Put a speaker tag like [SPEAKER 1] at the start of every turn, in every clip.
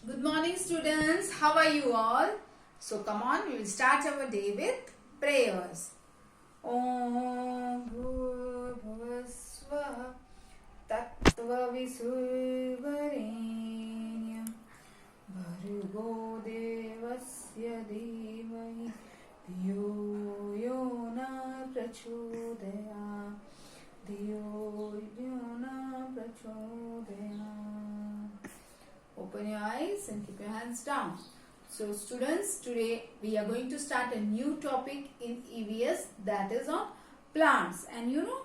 [SPEAKER 1] Good morning, students. How are you all? So, come on, we will start our day with prayers. Om Bhurvasvaha Tattvavisuvarenyam Bhargo Devasya Dhimahi Dhiyo Yona Prachodaya Dhiyo Yona Prachodaya. Open your eyes and keep your hands down. So students, today we are going to start a new topic in EVS, that is on plants. And you know,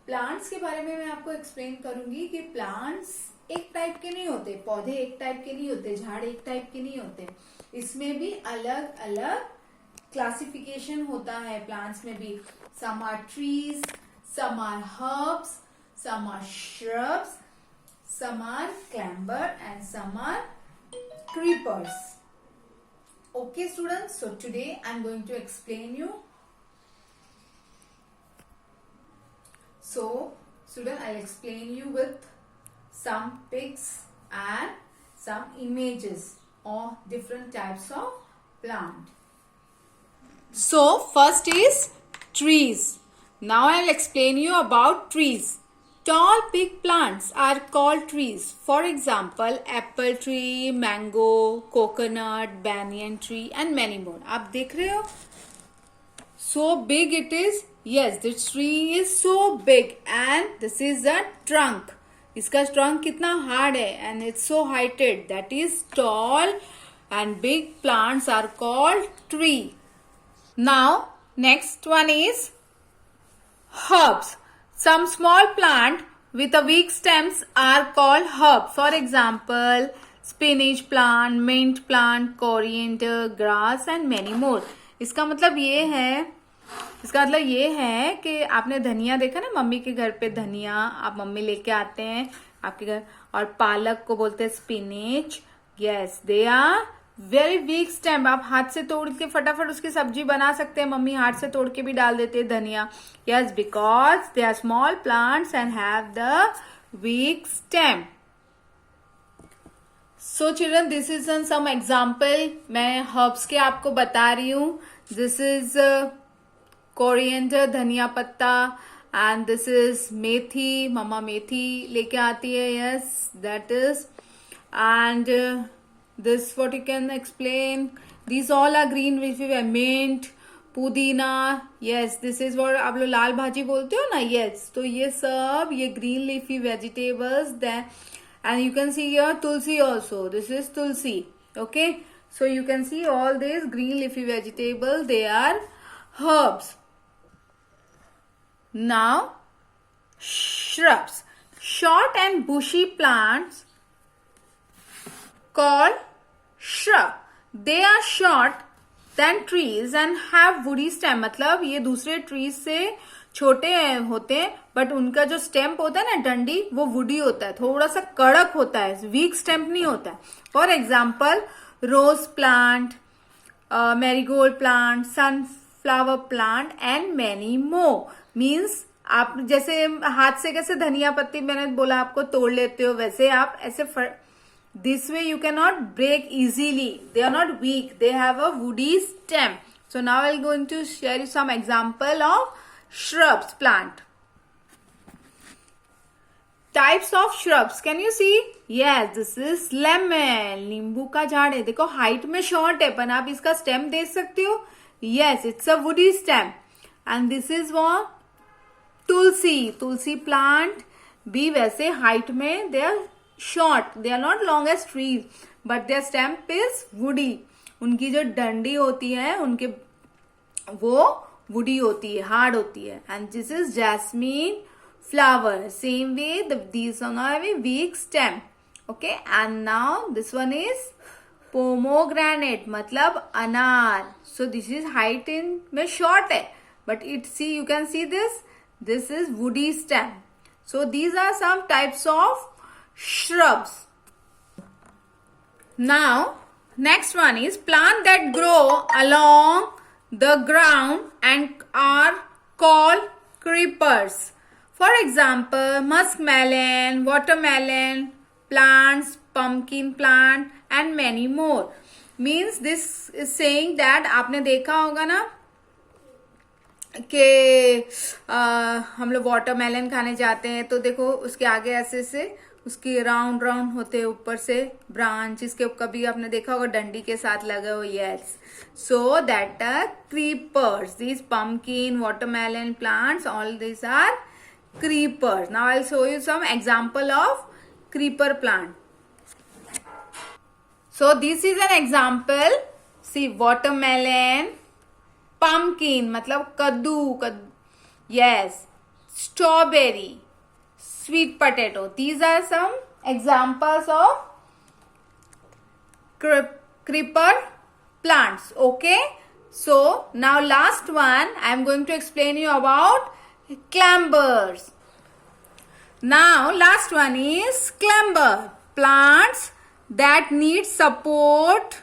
[SPEAKER 1] plants के बारे में मैं आपको explain करूंगी कि plants एक type के नहीं होते, पौधे एक टाइप के नहीं होते, झाड़ एक टाइप के नहीं होते. इसमें भी अलग अलग क्लासिफिकेशन होता है. प्लांट्स में भी some are trees, some are herbs, some are shrubs, some are climber and some are creepers. Okay students, so today I am going to explain you. So student, I'll explain you with some pics and some images of different types of plant. So first is trees. Now I'll explain you about trees. Tall big plants are called trees. For example, apple tree, mango, coconut, banyan tree and many more. आप देख रहे हो? So big it is. Yes, this tree is so big and this is the trunk. इसका trunk कितना hard है and it's so heighted. That is tall and big plants are called tree. Now next one is herbs. Some small plant with a weak stems are called herb. For example, spinach plant, mint plant, coriander, grass and many more. इसका मतलब ये है कि आपने धनिया देखा ना, mummy के घर पे धनिया आप मम्मी लेके आते हैं आपके घर, और पालक को बोलते हैं spinach. Yes, they are very weak stem. आप हाथ से तोड़ के फटाफट उसकी सब्जी बना सकते हैं. मम्मी हाथ से तोड़ के भी डाल देते हैं धनिया. Yes, because they are small plants and have the weak stem. So children, this is some example. मैं हर्ब्स के आपको बता रही हूँ. दिस इज कोरिएंडर, धनिया पत्ता, एंड दिस इज मेथी. मम्मा मेथी लेके आती है. Yes, that is. And this what you can explain, these all are green leafy, mint, पुदीना. yes, this is what आप लोग लाल भाजी बोलते हो ना. yes, तो ये सब ये green leafy vegetables. then and you can see here tulsi also. this is tulsi. okay, so you can see all these green leafy vegetables, they are herbs. Now shrubs, short and bushy plants called shrub. They are short than trees and have woody stem. मतलब ये दूसरे trees से छोटे होते हैं, but उनका जो stem होता है ना, डंडी, वो वुडी होता है, थोड़ा सा कड़क होता है, वीक स्टेम नहीं होता है. For example, rose plant, marigold plant, sunflower plant and many more. Means आप जैसे हाथ से कैसे धनिया पत्ती मैंने बोला आपको तोड़ लेते हो, वैसे आप ऐसे this way you cannot break easily. They are not weak. They have a woody stem. So now I'm going to share you some example of shrubs plant. Types of shrubs. Can you see? Yes, this is lemon. नींबू का झाड़ है. देखो height में short है, पर आप इसका स्टेम देख सकते हो. Yes, it's a woody stem. And this is what? Tulsi. Tulsi plant भी वैसे हाइट में they are short, they are not long as trees, but their stem is woody. उनकी जो डंडी होती है उनके वो woody होती है, hard होती है. And this is jasmine flower. Same way these are a weak stem. Okay, and now this one is pomegranate, मतलब अनार. So this is height in में short है, but you can see this is woody stem. So these are some types of shrubs. Now next one is plant that grow along the ground and are called creepers. For example, muskmelon, watermelon plants pumpkin plant and many more. Means this is saying that आपने देखा होगा ना कि हम लोग watermelon खाने जाते हैं तो देखो उसके आगे ऐसे से उसके राउंड राउंड होते हैं ऊपर से ब्रांच, इसके कभी आपने देखा होगा डंडी के साथ लगे हो. Yes, so that are creepers. These pumpkin, watermelon plants, all these are creepers. Now I'll show you some example of creeper plant. So this is an example. See, watermelon, pumpkin मतलब कद्दू. Yes, strawberry, sweet potato. These are some examples of creeper plants. Okay, so now last one I am going to explain you about clambers. Now last one is clamber. Plants that need support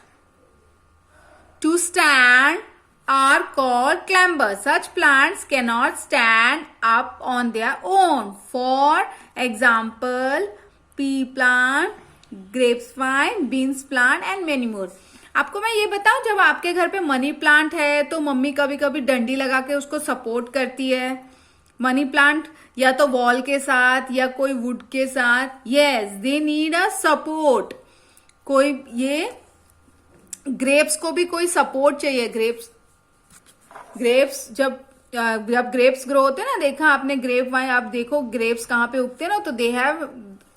[SPEAKER 1] to stand are called clambers. Such plants cannot stand up on their own. For example, pea plant, grapevine, beans plant and many more. आपको मैं ये बताऊं, जब आपके घर पे money plant है तो मम्मी कभी कभी डंडी लगा के उसको सपोर्ट करती है. मनी प्लांट या तो वॉल के साथ या कोई वुड के साथ. Yes, they need a support. कोई ये ग्रेप्स को भी कोई सपोर्ट चाहिए. ग्रेप्स जब ग्रेप्स ग्रो होते हैं ना, देखा आपने ग्रेप वाइन, आप देखो ग्रेप्स कहाँ पे उगते हैं ना, तो they have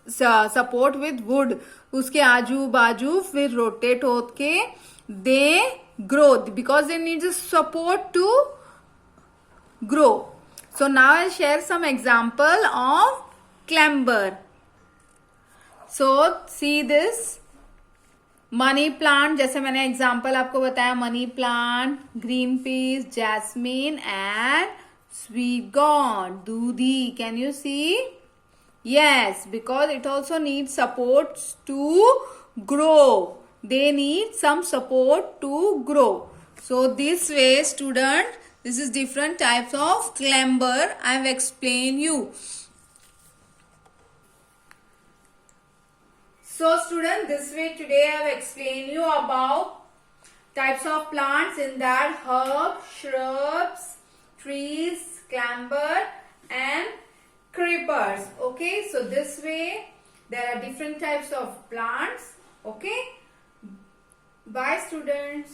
[SPEAKER 1] support with wood. उसके आजू बाजू फिर रोटेट होके they grow because they need support to grow. So now I'll share some example of clamber. So see this money plant, जैसे मैंने एग्जाम्पल आपको बताया, money plant, green peas, jasmine and sweet gourd, दूधी. Can you see? Yes, because it also needs support to grow. They need some support to grow. So this way, student, this is different types of clamber I have explained you. So student, this way today I have explained you about types of plants, in that herbs, shrubs, trees, clamber and creepers. Okay, so this way there are different types of plants. Okay, bye students.